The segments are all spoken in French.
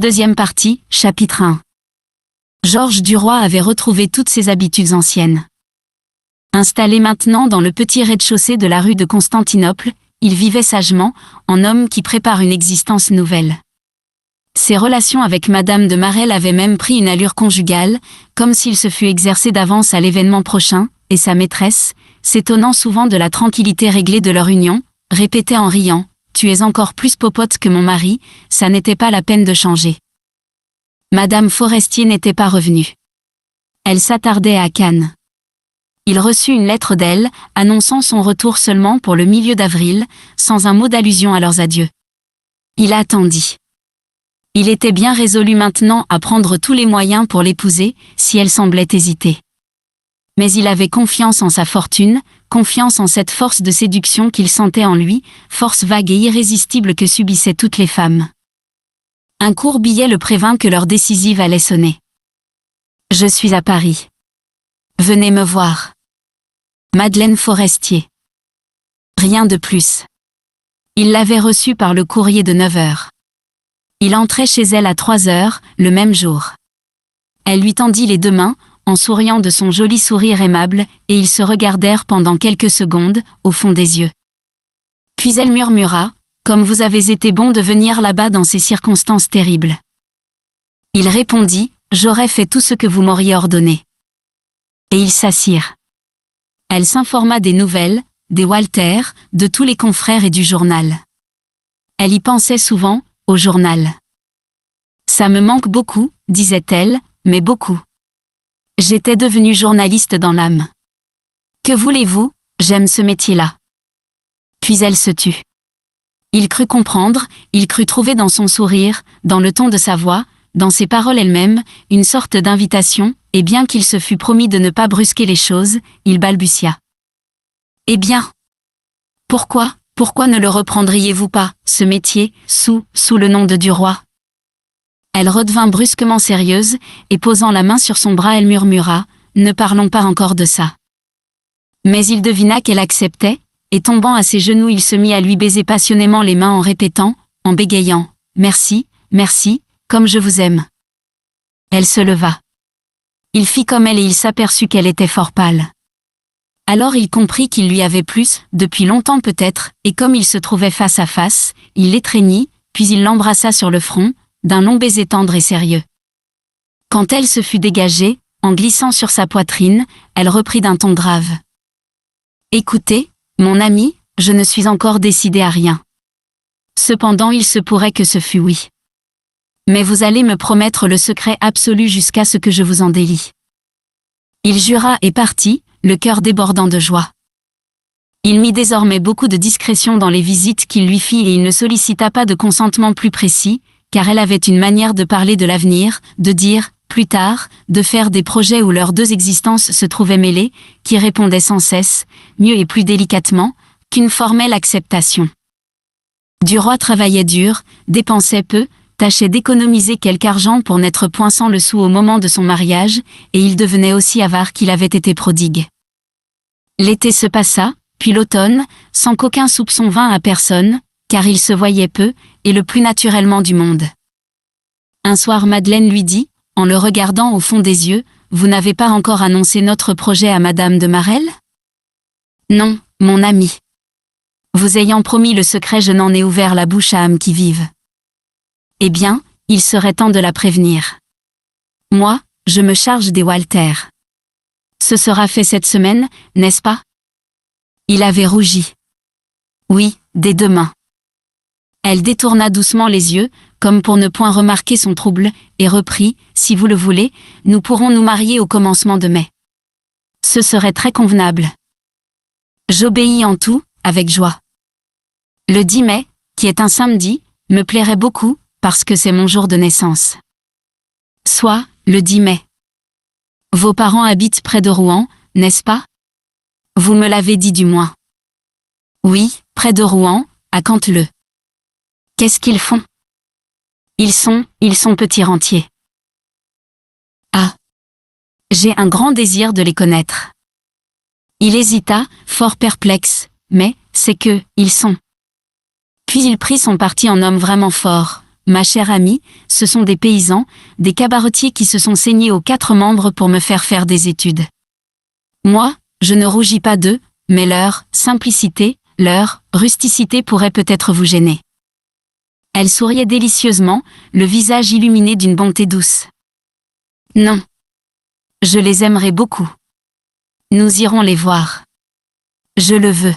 Deuxième partie, chapitre 1. Georges Duroy avait retrouvé toutes ses habitudes anciennes. Installé maintenant dans le petit rez-de-chaussée de la rue de Constantinople, il vivait sagement, en homme qui prépare une existence nouvelle. Ses relations avec Madame de Marelle avaient même pris une allure conjugale, comme s'il se fût exercé d'avance à l'événement prochain, et sa maîtresse, s'étonnant souvent de la tranquillité réglée de leur union, répétait en riant: « Tu es encore plus popote que mon mari, ça n'était pas la peine de changer. » Madame Forestier n'était pas revenue. Elle s'attardait à Cannes. Il reçut une lettre d'elle, annonçant son retour seulement pour le milieu d'avril, sans un mot d'allusion à leurs adieux. Il attendit. Il était bien résolu maintenant à prendre tous les moyens pour l'épouser, si elle semblait hésiter. Mais il avait confiance en sa fortune, confiance en cette force de séduction qu'il sentait en lui, force vague et irrésistible que subissaient toutes les femmes. Un court billet le prévint que l'heure décisive allait sonner. « Je suis à Paris. Venez me voir. Madeleine Forestier. » Rien de plus. Il l'avait reçue par le courrier de 9 heures. Il entrait chez elle à 3 heures, le même jour. Elle lui tendit les deux mains, en souriant de son joli sourire aimable, et ils se regardèrent pendant quelques secondes, au fond des yeux. Puis elle murmura: « Comme vous avez été bon de venir là-bas dans ces circonstances terribles. » Il répondit: « J'aurais fait tout ce que vous m'auriez ordonné. » Et ils s'assirent. Elle s'informa des nouvelles, des Walter, de tous les confrères et du journal. Elle y pensait souvent, au journal. « Ça me manque beaucoup, disait-elle, mais beaucoup. J'étais devenue journaliste dans l'âme. Que voulez-vous, j'aime ce métier-là. » Puis elle se tut. Il crut comprendre, il crut trouver dans son sourire, dans le ton de sa voix, dans ses paroles elles-mêmes, une sorte d'invitation, et bien qu'il se fût promis de ne pas brusquer les choses, il balbutia. « Eh bien, pourquoi ne le reprendriez-vous pas, ce métier, sous le nom de Duroy ?» Elle redevint brusquement sérieuse, et posant la main sur son bras elle murmura: « Ne parlons pas encore de ça. » Mais il devina qu'elle acceptait, et tombant à ses genoux il se mit à lui baiser passionnément les mains en répétant, en bégayant: « Merci, merci, comme je vous aime. » Elle se leva. Il fit comme elle et il s'aperçut qu'elle était fort pâle. Alors il comprit qu'il lui avait plu, depuis longtemps peut-être, et comme il se trouvait face à face, il l'étreignit, puis il l'embrassa sur le front, d'un long baiser tendre et sérieux. Quand elle se fut dégagée, en glissant sur sa poitrine, elle reprit d'un ton grave. « Écoutez, mon ami, je ne suis encore décidée à rien. Cependant il se pourrait que ce fût oui. Mais vous allez me promettre le secret absolu jusqu'à ce que je vous en délie. » Il jura et partit, le cœur débordant de joie. Il mit désormais beaucoup de discrétion dans les visites qu'il lui fit et il ne sollicita pas de consentement plus précis, car elle avait une manière de parler de l'avenir, de dire « plus tard », de faire des projets où leurs deux existences se trouvaient mêlées, qui répondaient sans cesse, mieux et plus délicatement, qu'une formelle acceptation. Duroy travaillait dur, dépensait peu, tâchait d'économiser quelque argent pour n'être point sans le sou au moment de son mariage, et il devenait aussi avare qu'il avait été prodigue. L'été se passa, puis l'automne, sans qu'aucun soupçon vînt à personne, car il se voyait peu, et le plus naturellement du monde. Un soir Madeleine lui dit, en le regardant au fond des yeux: « Vous n'avez pas encore annoncé notre projet à Madame de Marelle ? » ?»« Non, mon ami. Vous ayant promis le secret, je n'en ai ouvert la bouche à âme qui vive. » »« Eh bien, il serait temps de la prévenir. Moi, je me charge des Walter. Ce sera fait cette semaine, n'est-ce pas ? » Il avait rougi. « Oui, dès demain. » Elle détourna doucement les yeux, comme pour ne point remarquer son trouble, et reprit: « Si vous le voulez, nous pourrons nous marier au commencement de mai. Ce serait très convenable. » J'obéis en tout, avec joie. Le 10 mai, qui est un samedi, me plairait beaucoup, parce que c'est mon jour de naissance. Soit, le 10 mai. Vos parents habitent près de Rouen, n'est-ce pas ? Vous me l'avez dit du moins. Oui, près de Rouen, à Canteleu. Qu'est-ce qu'ils font ? Ils sont petits rentiers. Ah ! J'ai un grand désir de les connaître. Il hésita, fort perplexe, mais c'est que, ils sont. Puis il prit son parti en homme vraiment fort. ma chère amie, ce sont des paysans, des cabaretiers qui se sont saignés aux 4 membres pour me faire des études. Moi, je ne rougis pas d'eux, mais leur simplicité, leur rusticité pourrait peut-être vous gêner. Elle souriait délicieusement, le visage illuminé d'une bonté douce. Non. Je les aimerais beaucoup. Nous irons les voir. Je le veux.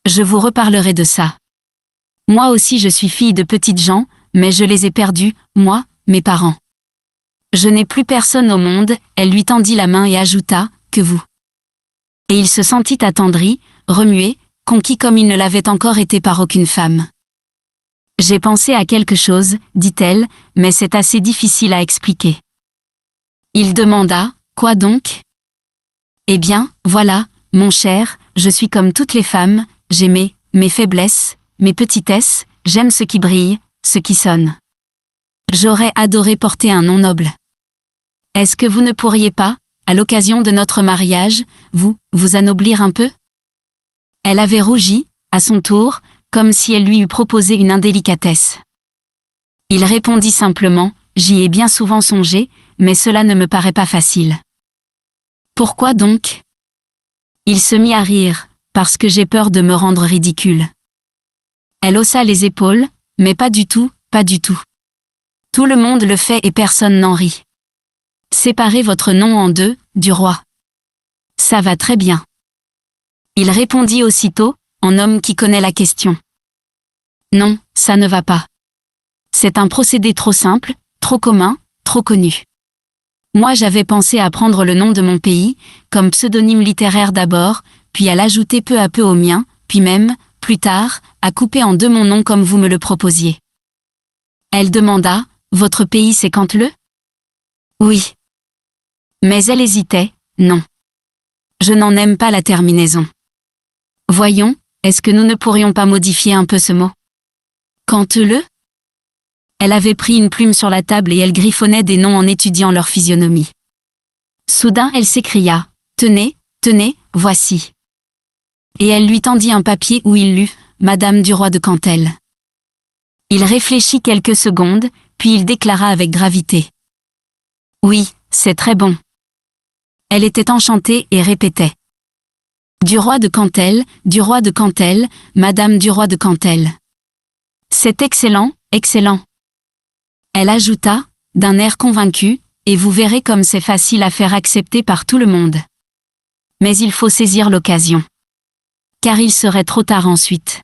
Je vous reparlerai de ça. Moi aussi je suis fille de petites gens, mais je les ai perdus, moi, mes parents. Je n'ai plus personne au monde, elle lui tendit la main et ajouta, que vous. Et il se sentit attendri, remué, conquis comme il ne l'avait encore été par aucune femme. J'ai pensé à quelque chose, dit-elle, mais c'est assez difficile à expliquer. Il demanda, quoi donc? Eh bien, voilà, mon cher, je suis comme toutes les femmes, j'ai mes faiblesses, mes petitesses, j'aime ce qui brille, ce qui sonne. J'aurais adoré porter un nom noble. Est-ce que vous ne pourriez pas, à l'occasion de notre mariage, vous anoblir un peu? Elle avait rougi, à son tour, comme si elle lui eût proposé une indélicatesse. Il répondit simplement, j'y ai bien souvent songé, mais cela ne me paraît pas facile. Pourquoi donc? Il se mit à rire, parce que j'ai peur de me rendre ridicule. Elle haussa les épaules, mais pas du tout, pas du tout. Tout le monde le fait et personne n'en rit. Séparez votre nom en 2, du roi. Ça va très bien. Il répondit aussitôt, en homme qui connaît la question. Non, ça ne va pas. C'est un procédé trop simple, trop commun, trop connu. Moi j'avais pensé à prendre le nom de mon pays, comme pseudonyme littéraire d'abord, puis à l'ajouter peu à peu au mien, puis même, plus tard, à couper en 2 mon nom comme vous me le proposiez. Elle demanda, votre pays c'est Canteleu? Oui. Mais elle hésitait, non. Je n'en aime pas la terminaison. Voyons, est-ce que nous ne pourrions pas modifier un peu ce mot? Canteleu? Elle avait pris une plume sur la table et elle griffonnait des noms en étudiant leur physionomie. Soudain elle s'écria, tenez, tenez, voici. Et elle lui tendit un papier où il lut, Madame du roi de Cantel. Il réfléchit quelques secondes, puis il déclara avec gravité. Oui, c'est très bon. Elle était enchantée et répétait. Du roi de Cantel, Madame du roi de Cantel. C'est excellent, excellent. Elle ajouta, d'un air convaincu, et vous verrez comme c'est facile à faire accepter par tout le monde. Mais il faut saisir l'occasion. Car il serait trop tard ensuite.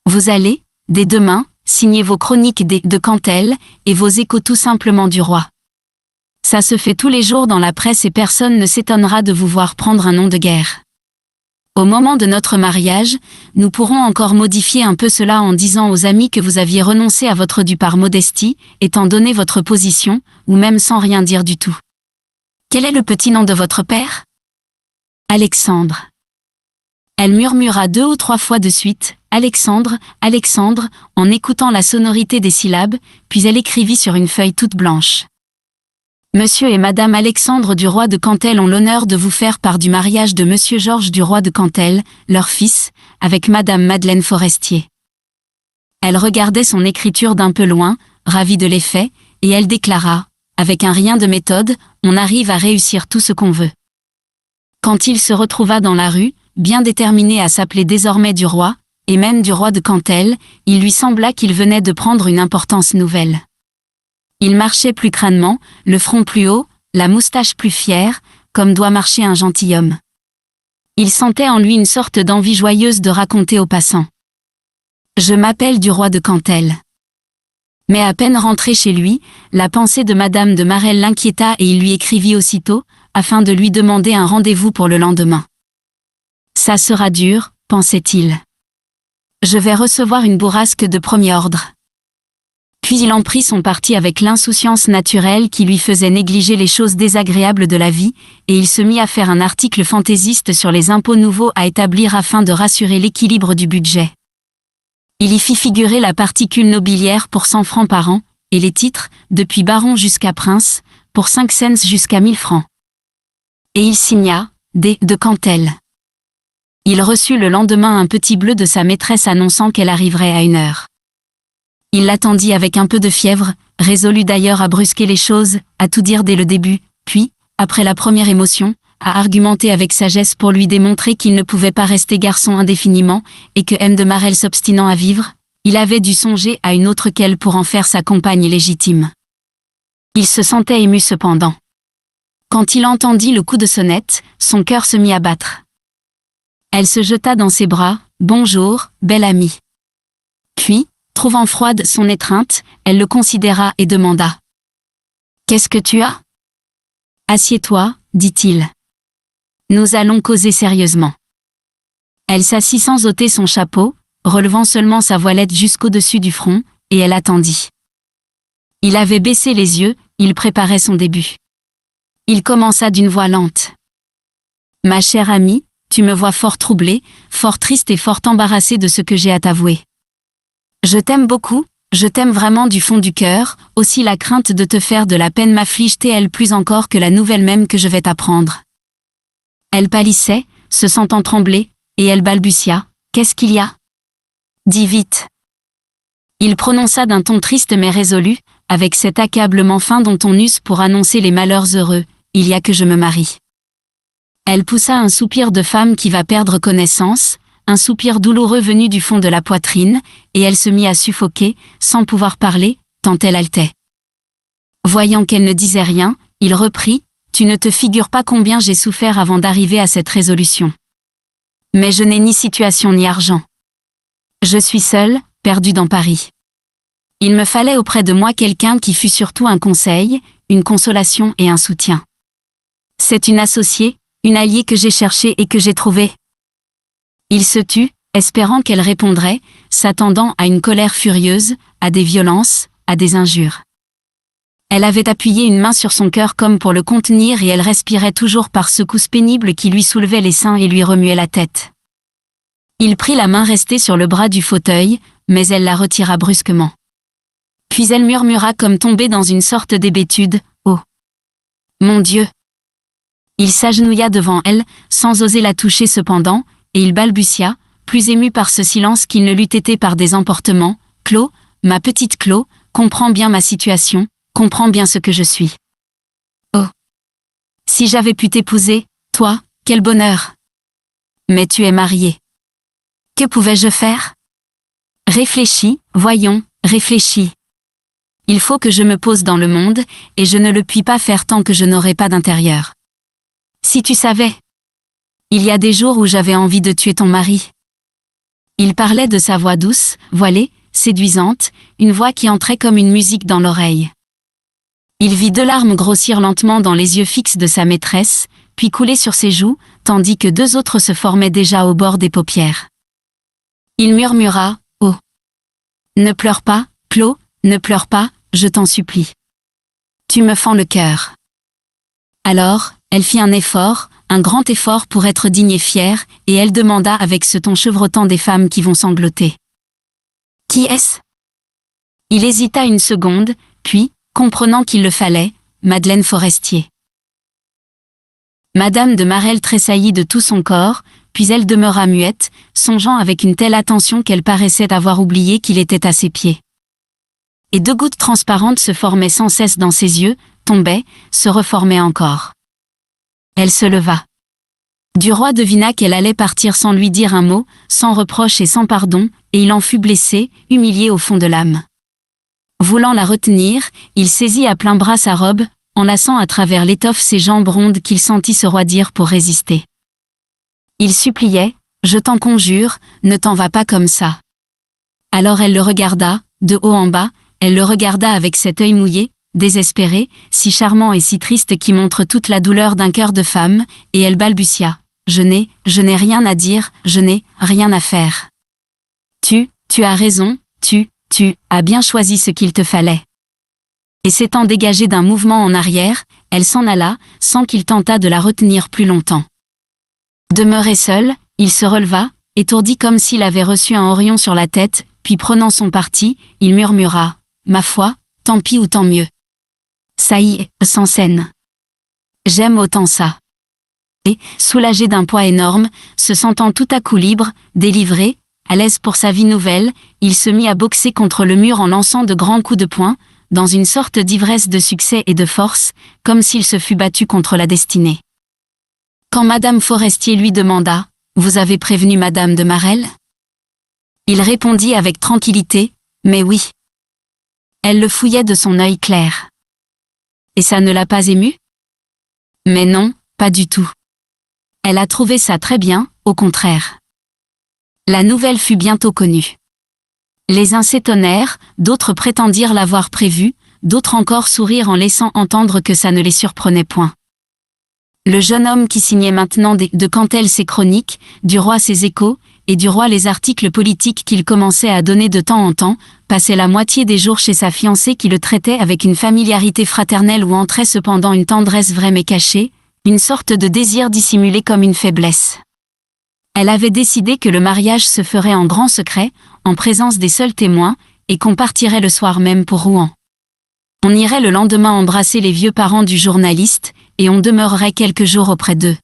Vous allez, dès demain, signer vos chroniques de Cantel, et vos échos tout simplement du roi. Ça se fait tous les jours dans la presse et personne ne s'étonnera de vous voir prendre un nom de guerre. Au moment de notre mariage, nous pourrons encore modifier un peu cela en disant aux amis que vous aviez renoncé à votre dû par modestie, étant donné votre position, ou même sans rien dire du tout. Quel est le petit nom de votre père? Alexandre. Elle murmura 2 ou 3 fois de suite, Alexandre, Alexandre, en écoutant la sonorité des syllabes, puis elle écrivit sur une feuille toute blanche. Monsieur et Madame Alexandre du roi de Cantel ont l'honneur de vous faire part du mariage de Monsieur Georges du roi de Cantel, leur fils, avec Madame Madeleine Forestier. Elle regardait son écriture d'un peu loin, ravie de l'effet, et elle déclara, avec un rien de méthode, on arrive à réussir tout ce qu'on veut. Quand il se retrouva dans la rue, bien déterminé à s'appeler désormais du roi, et même du roi de Cantel, il lui sembla qu'il venait de prendre une importance nouvelle. Il marchait plus crânement, le front plus haut, la moustache plus fière, comme doit marcher un gentilhomme. Il sentait en lui une sorte d'envie joyeuse de raconter aux passants. Je m'appelle du roi de Cantel. Mais à peine rentré chez lui, la pensée de Madame de Marelle l'inquiéta et il lui écrivit aussitôt, afin de lui demander un rendez-vous pour le lendemain. Ça sera dur, pensait-il. Je vais recevoir une bourrasque de premier ordre. Puis il en prit son parti avec l'insouciance naturelle qui lui faisait négliger les choses désagréables de la vie, et il se mit à faire un article fantaisiste sur les impôts nouveaux à établir afin de rassurer l'équilibre du budget. Il y fit figurer la particule nobiliaire pour 100 francs par an, et les titres, depuis baron jusqu'à prince, pour 5 cents jusqu'à 1000 francs. Et il signa, de Cantel. Il reçut le lendemain un petit bleu de sa maîtresse annonçant qu'elle arriverait à 1 heure. Il l'attendit avec un peu de fièvre, résolu d'ailleurs à brusquer les choses, à tout dire dès le début, puis, après la première émotion, à argumenter avec sagesse pour lui démontrer qu'il ne pouvait pas rester garçon indéfiniment, et que M. de Marelle s'obstinant à vivre, il avait dû songer à une autre qu'elle pour en faire sa compagne légitime. Il se sentait ému cependant. Quand il entendit le coup de sonnette, son cœur se mit à battre. Elle se jeta dans ses bras, « Bonjour, belle amie. » Puis, trouvant froide son étreinte, elle le considéra et demanda. « Qu'est-ce que tu as ?»« Assieds-toi, dit-il. Nous allons causer sérieusement. » Elle s'assit sans ôter son chapeau, relevant seulement sa voilette jusqu'au-dessus du front, et elle attendit. Il avait baissé les yeux, il préparait son début. Il commença d'une voix lente. « Ma chère amie, tu me vois fort troublée, fort triste et fort embarrassée de ce que j'ai à t'avouer. Je t'aime beaucoup, je t'aime vraiment du fond du cœur, aussi la crainte de te faire de la peine m'afflige-t-elle plus encore que la nouvelle même que je vais t'apprendre. » Elle pâlissait, se sentant trembler, et elle balbutia. « Qu'est-ce qu'il y a ? Dis vite. » Il prononça d'un ton triste mais résolu, avec cet accablement fin dont on use pour annoncer les malheurs heureux. « Il y a que je me marie. » Elle poussa un soupir de femme qui va perdre connaissance, un soupir douloureux venu du fond de la poitrine, et elle se mit à suffoquer, sans pouvoir parler, tant elle haletait. Voyant qu'elle ne disait rien, il reprit. « Tu ne te figures pas combien j'ai souffert avant d'arriver à cette résolution. Mais je n'ai ni situation ni argent. Je suis seule, perdue dans Paris. Il me fallait auprès de moi quelqu'un qui fût surtout un conseil, une consolation et un soutien. C'est une associée, une alliée que j'ai cherchée et que j'ai trouvée. » Il se tut, espérant qu'elle répondrait, s'attendant à une colère furieuse, à des violences, à des injures. Elle avait appuyé une main sur son cœur comme pour le contenir et elle respirait toujours par secousses pénibles qui lui soulevaient les seins et lui remuaient la tête. Il prit la main restée sur le bras du fauteuil, mais elle la retira brusquement. Puis elle murmura comme tombée dans une sorte d'hébétude, « Oh mon Dieu !» Il s'agenouilla devant elle, sans oser la toucher cependant, et il balbutia, plus ému par ce silence qu'il ne l'eût été par des emportements, « Clo, ma petite Clo, comprends bien ma situation, comprends bien ce que je suis. Oh si j'avais pu t'épouser, toi, quel bonheur! Mais tu es mariée. Que pouvais-je faire? Réfléchis, voyons, réfléchis. Il faut que je me pose dans le monde, et je ne le puis pas faire tant que je n'aurai pas d'intérieur. Si tu savais. Il y a des jours où j'avais envie de tuer ton mari. » Il parlait de sa voix douce, voilée, séduisante, une voix qui entrait comme une musique dans l'oreille. Il vit 2 larmes grossir lentement dans les yeux fixes de sa maîtresse, puis couler sur ses joues, tandis que 2 autres se formaient déjà au bord des paupières. Il murmura, « Oh ne pleure pas, Clo, ne pleure pas, je t'en supplie. Tu me fends le cœur. » Alors, elle fit un effort, un grand effort pour être digne et fière, et elle demanda avec ce ton chevrotant des femmes qui vont sangloter. « Qui est-ce » Il hésita une seconde, puis, comprenant qu'il le fallait, Madeleine Forestier. Madame de Marelle tressaillit de tout son corps, puis elle demeura muette, songeant avec une telle attention qu'elle paraissait avoir oublié qu'il était à ses pieds. Et 2 gouttes transparentes se formaient sans cesse dans ses yeux, tombaient, se reformaient encore. Elle se leva. Duroy devina qu'elle allait partir sans lui dire un mot, sans reproche et sans pardon, et il en fut blessé, humilié au fond de l'âme. Voulant la retenir, il saisit à plein bras sa robe, enlaçant à travers l'étoffe ses jambes rondes qu'il sentit se roidir pour résister. Il suppliait, « Je t'en conjure, ne t'en vas pas comme ça. » Alors elle le regarda, de haut en bas, elle le regarda avec cet œil mouillé, désespéré, si charmant et si triste qui montre toute la douleur d'un cœur de femme, et elle balbutia, « Je n'ai rien à dire, je n'ai rien à faire. » Tu as raison, tu as bien choisi ce qu'il te fallait. » Et s'étant dégagée d'un mouvement en arrière, elle s'en alla, sans qu'il tentât de la retenir plus longtemps. Demeuré seul, il se releva, étourdi comme s'il avait reçu un orion sur la tête, puis prenant son parti, il murmura, « Ma foi, tant pis ou tant mieux. Ça y est, sans scène. J'aime autant ça. » Et, soulagé d'un poids énorme, se sentant tout à coup libre, délivré, à l'aise pour sa vie nouvelle, il se mit à boxer contre le mur en lançant de grands coups de poing, dans une sorte d'ivresse de succès et de force, comme s'il se fût battu contre la destinée. Quand Madame Forestier lui demanda « Vous avez prévenu Madame de Marelle ?» Il répondit avec tranquillité « Mais oui. » Elle le fouillait de son œil clair. « Et ça ne l'a pas ému ?» Mais non, pas du tout. Elle a trouvé ça très bien, au contraire. La nouvelle fut bientôt connue. Les uns s'étonnèrent, d'autres prétendirent l'avoir prévu, d'autres encore sourirent en laissant entendre que ça ne les surprenait point. Le jeune homme qui signait maintenant de Cantel ses chroniques, du Roi ses échos, et du Roi les articles politiques qu'il commençait à donner de temps en temps, passait la moitié des jours chez sa fiancée qui le traitait avec une familiarité fraternelle où entrait cependant une tendresse vraie mais cachée, une sorte de désir dissimulé comme une faiblesse. Elle avait décidé que le mariage se ferait en grand secret, en présence des seuls témoins, et qu'on partirait le soir même pour Rouen. On irait le lendemain embrasser les vieux parents du journaliste, et on demeurerait quelques jours auprès d'eux.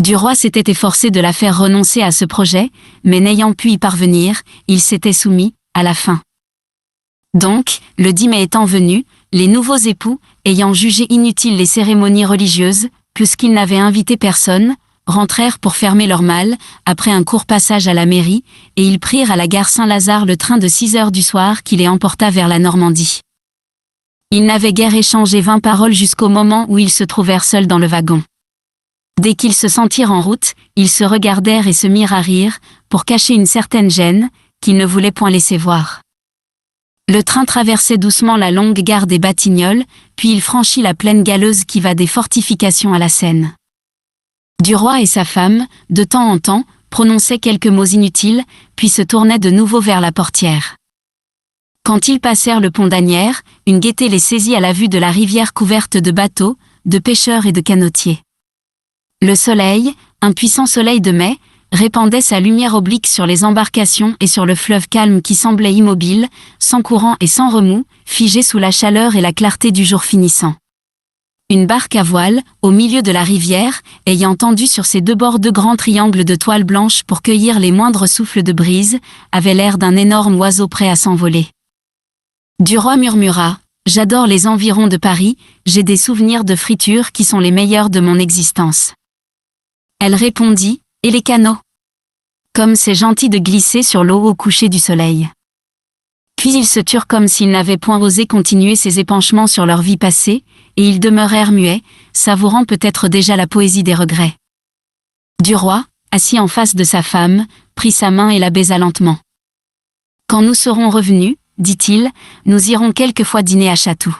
Duroy s'était efforcé de la faire renoncer à ce projet, mais n'ayant pu y parvenir, il s'était soumis, à la fin. Donc, le 10 mai étant venu, les nouveaux époux, ayant jugé inutiles les cérémonies religieuses, puisqu'ils n'avaient invité personne, rentrèrent pour fermer leur mal, après un court passage à la mairie, et ils prirent à la gare Saint-Lazare le train de 6 heures du soir qui les emporta vers la Normandie. Ils n'avaient guère échangé 20 paroles jusqu'au moment où ils se trouvèrent seuls dans le wagon. Dès qu'ils se sentirent en route, ils se regardèrent et se mirent à rire, pour cacher une certaine gêne, qu'ils ne voulaient point laisser voir. Le train traversait doucement la longue gare des Batignolles, puis il franchit la plaine galeuse qui va des fortifications à la Seine. Duroy et sa femme, de temps en temps, prononçaient quelques mots inutiles, puis se tournaient de nouveau vers la portière. Quand ils passèrent le pont d'Asnières, une gaieté les saisit à la vue de la rivière couverte de bateaux, de pêcheurs et de canotiers. Le soleil, un puissant soleil de mai, répandait sa lumière oblique sur les embarcations et sur le fleuve calme qui semblait immobile, sans courant et sans remous, figé sous la chaleur et la clarté du jour finissant. Une barque à voile, au milieu de la rivière, ayant tendu sur ses deux bords 2 grands triangles de toile blanche pour cueillir les moindres souffles de brise, avait l'air d'un énorme oiseau prêt à s'envoler. Duroy murmura « J'adore les environs de Paris, j'ai des souvenirs de friture qui sont les meilleurs de mon existence. » Elle répondit « Et les canots ? Comme c'est gentil de glisser sur l'eau au coucher du soleil. » Puis ils se turent comme s'ils n'avaient point osé continuer ces épanchements sur leur vie passée, et ils demeurèrent muets, savourant peut-être déjà la poésie des regrets. Duroy, assis en face de sa femme, prit sa main et la baisa lentement. « Quand nous serons revenus, dit-il, nous irons quelquefois dîner à Chatou. »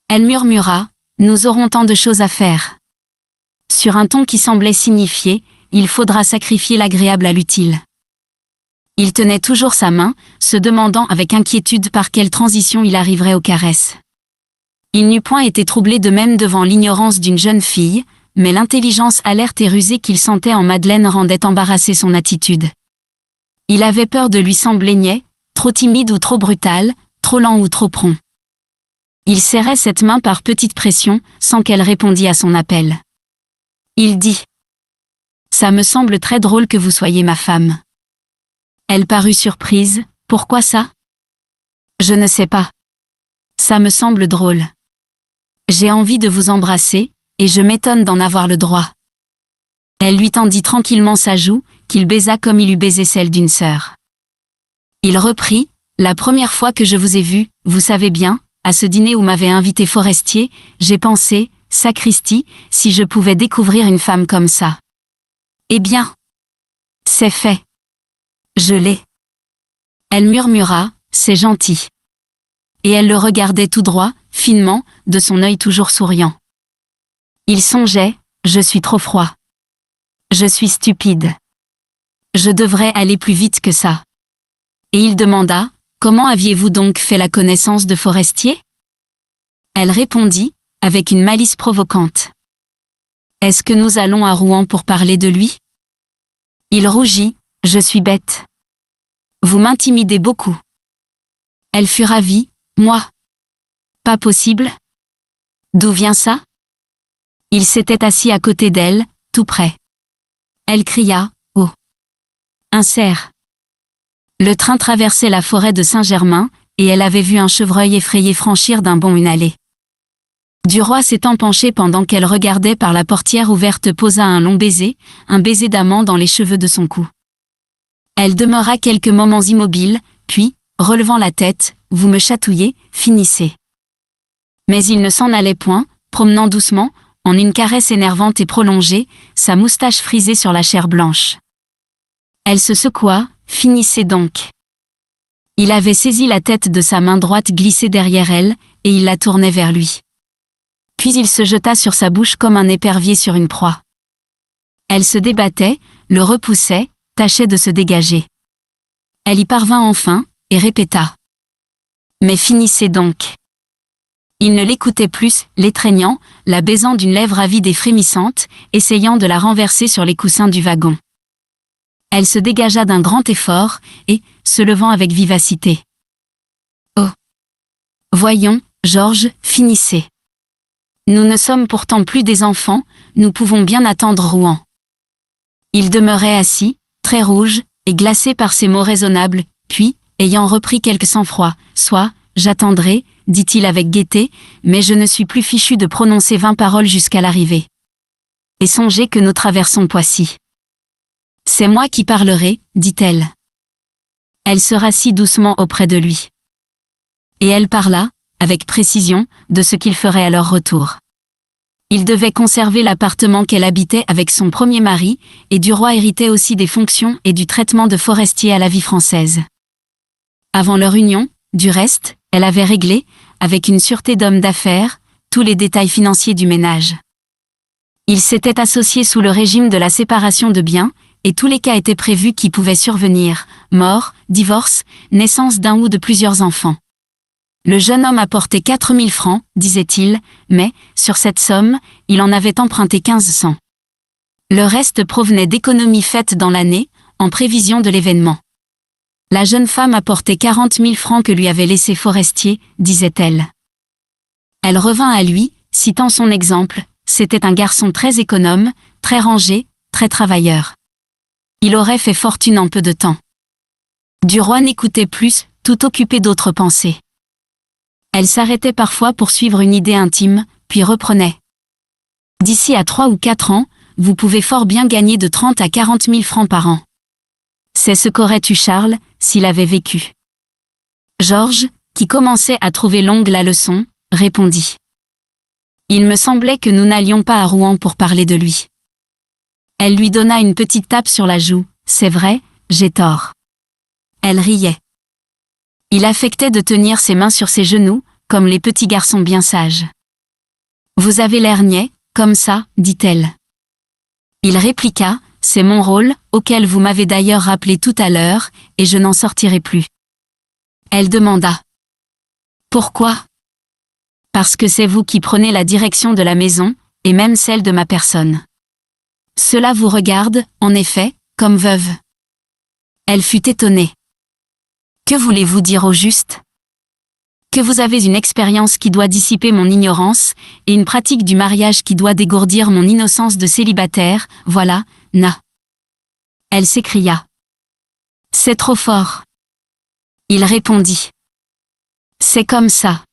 Elle murmura « Nous aurons tant de choses à faire. » Sur un ton qui semblait signifier « Il faudra sacrifier l'agréable à l'utile. » Il tenait toujours sa main, se demandant avec inquiétude par quelle transition il arriverait aux caresses. Il n'eût point été troublé de même devant l'ignorance d'une jeune fille, mais l'intelligence alerte et rusée qu'il sentait en Madeleine rendait embarrassée son attitude. Il avait peur de lui sembler niais, trop timide ou trop brutal, trop lent ou trop prompt. Il serrait cette main par petites pressions, sans qu'elle répondît à son appel. Il dit « Ça me semble très drôle que vous soyez ma femme. » Elle parut surprise. « Pourquoi ça ? » Je ne sais pas. Ça me semble drôle. J'ai envie de vous embrasser, et je m'étonne d'en avoir le droit. Elle lui tendit tranquillement sa joue, qu'il baisa comme il eût baisé celle d'une sœur. Il reprit « La première fois que je vous ai vu, vous savez bien, à ce dîner où m'avait invité Forestier, j'ai pensé, sacristi, si je pouvais découvrir une femme comme ça. Eh bien, c'est fait. Je l'ai. » Elle murmura « C'est gentil. » Et elle le regardait tout droit, finement, de son œil toujours souriant. Il songeait « Je suis trop froid. Je suis stupide. Je devrais aller plus vite que ça. » Et il demanda « Comment aviez-vous donc fait la connaissance de Forestier ?» Elle répondit, avec une malice provocante. « Est-ce que nous allons à Rouen pour parler de lui ?» Il rougit « Je suis bête. Vous m'intimidez beaucoup. » Elle fut ravie. « Moi ? Pas possible. D'où vient ça ?» Il s'était assis à côté d'elle, tout près. Elle cria « Oh ! Un cerf ! Le train traversait la forêt de Saint-Germain, et elle avait vu un chevreuil effrayé franchir d'un bond une allée. Duroy s'étant penché pendant qu'elle regardait par la portière ouverte posa un long baiser, un baiser d'amant dans les cheveux de son cou. Elle demeura quelques moments immobile, puis, relevant la tête, « Vous me chatouillez, finissez. » Mais il ne s'en allait point, promenant doucement, en une caresse énervante et prolongée, sa moustache frisée sur la chair blanche. Elle se secoua, « Finissez donc. » Il avait saisi la tête de sa main droite glissée derrière elle, et il la tournait vers lui. Puis il se jeta sur sa bouche comme un épervier sur une proie. Elle se débattait, le repoussait, tâchait de se dégager. Elle y parvint enfin, et répéta. « Mais finissez donc. » Il ne l'écoutait plus, l'étreignant, la baisant d'une lèvre avide et frémissante, essayant de la renverser sur les coussins du wagon. Elle se dégagea d'un grand effort, et, se levant avec vivacité. « Oh. Voyons, Georges, finissez. Nous ne sommes pourtant plus des enfants, nous pouvons bien attendre Rouen. » Il demeurait assis, très rouge, et glacé par ces mots raisonnables, puis, ayant repris quelque sang-froid, « Soit, j'attendrai, dit-il avec gaieté, mais je ne suis plus fichu de prononcer 20 paroles jusqu'à l'arrivée. Et songez que nous traversons Poissy. C'est moi qui parlerai, dit-elle. Elle se rassit doucement auprès de lui. Et elle parla, avec précision, de ce qu'il ferait à leur retour. Il devait conserver l'appartement qu'elle habitait avec son premier mari, et Duroy héritait aussi des fonctions et du traitement de forestier à la vie française. Avant leur union, du reste, elle avait réglé, avec une sûreté d'homme d'affaires, tous les détails financiers du ménage. Ils s'étaient associés sous le régime de la séparation de biens, et tous les cas étaient prévus qui pouvaient survenir, mort, divorce, naissance d'un ou de plusieurs enfants. Le jeune homme apportait 4000 francs, disait-il, mais, sur cette somme, il en avait emprunté 1500. Le reste provenait d'économies faites dans l'année, en prévision de l'événement. La jeune femme apportait 40 000 francs que lui avait laissé Forestier, disait-elle. Elle revint à lui, citant son exemple, c'était un garçon très économe, très rangé, très travailleur. Il aurait fait fortune en peu de temps. Duroy n'écoutait plus, tout occupé d'autres pensées. Elle s'arrêtait parfois pour suivre une idée intime, puis reprenait. D'ici à 3 ou 4 ans, vous pouvez fort bien gagner de 30 à 40 000 francs par an. C'est ce qu'aurait eu Charles, s'il avait vécu. Georges, qui commençait à trouver longue la leçon, répondit. Il me semblait que nous n'allions pas à Rouen pour parler de lui. Elle lui donna une petite tape sur la joue, c'est vrai, j'ai tort. Elle riait. Il affectait de tenir ses mains sur ses genoux, comme les petits garçons bien sages. Vous avez l'air niais, comme ça, dit-elle. Il répliqua, c'est mon rôle, auquel vous m'avez d'ailleurs rappelé tout à l'heure, et je n'en sortirai plus. Elle demanda. Pourquoi? Parce que c'est vous qui prenez la direction de la maison, et même celle de ma personne. Cela vous regarde, en effet, comme veuve. Elle fut étonnée. Que voulez-vous dire au juste? Que vous avez une expérience qui doit dissiper mon ignorance, et une pratique du mariage qui doit dégourdir mon innocence de célibataire, voilà, na. Elle s'écria. C'est trop fort. Il répondit. C'est comme ça.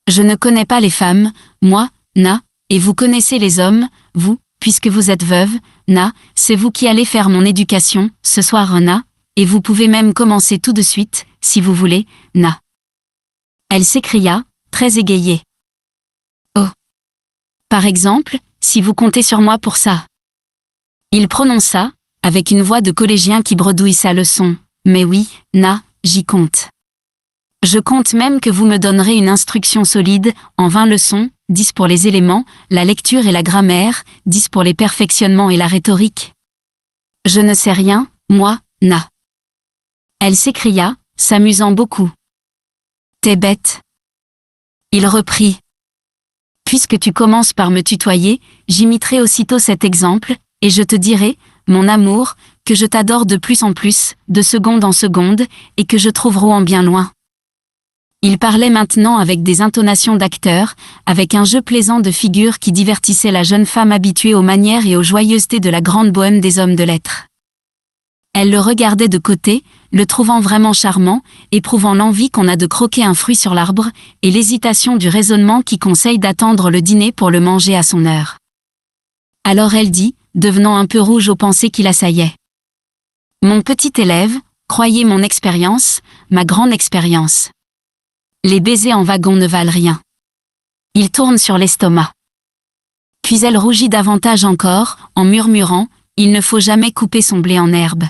Je ne connais pas les femmes, moi, na, et vous connaissez les hommes, vous, puisque vous êtes veuve, na, c'est vous qui allez faire mon éducation, ce soir, na, et vous pouvez même commencer tout de suite, si vous voulez, na. Elle s'écria, très égayée. Oh. Par exemple, si vous comptez sur moi pour ça. Il prononça, avec une voix de collégien qui bredouille sa leçon, mais oui, na, j'y compte. Je compte même que vous me donnerez une instruction solide, en 20 leçons, 10 pour les éléments, la lecture et la grammaire, 10 pour les perfectionnements et la rhétorique. Je ne sais rien, moi, na. Elle s'écria, s'amusant beaucoup. T'es bête. Il reprit. Puisque tu commences par me tutoyer, j'imiterai aussitôt cet exemple, et je te dirai, mon amour, que je t'adore de plus en plus, de seconde en seconde, et que je trouve Rouen bien loin. Il parlait maintenant avec des intonations d'acteur, avec un jeu plaisant de figure qui divertissait la jeune femme habituée aux manières et aux joyeusetés de la grande bohème des hommes de lettres. Elle le regardait de côté, le trouvant vraiment charmant, éprouvant l'envie qu'on a de croquer un fruit sur l'arbre, et l'hésitation du raisonnement qui conseille d'attendre le dîner pour le manger à son heure. Alors elle dit, devenant un peu rouge aux pensées qui l'assaillaient. Mon petit élève, croyez mon expérience, ma grande expérience. Les baisers en wagon ne valent rien. Ils tournent sur l'estomac. Puis elle rougit davantage encore, en murmurant, il ne faut jamais couper son blé en herbe.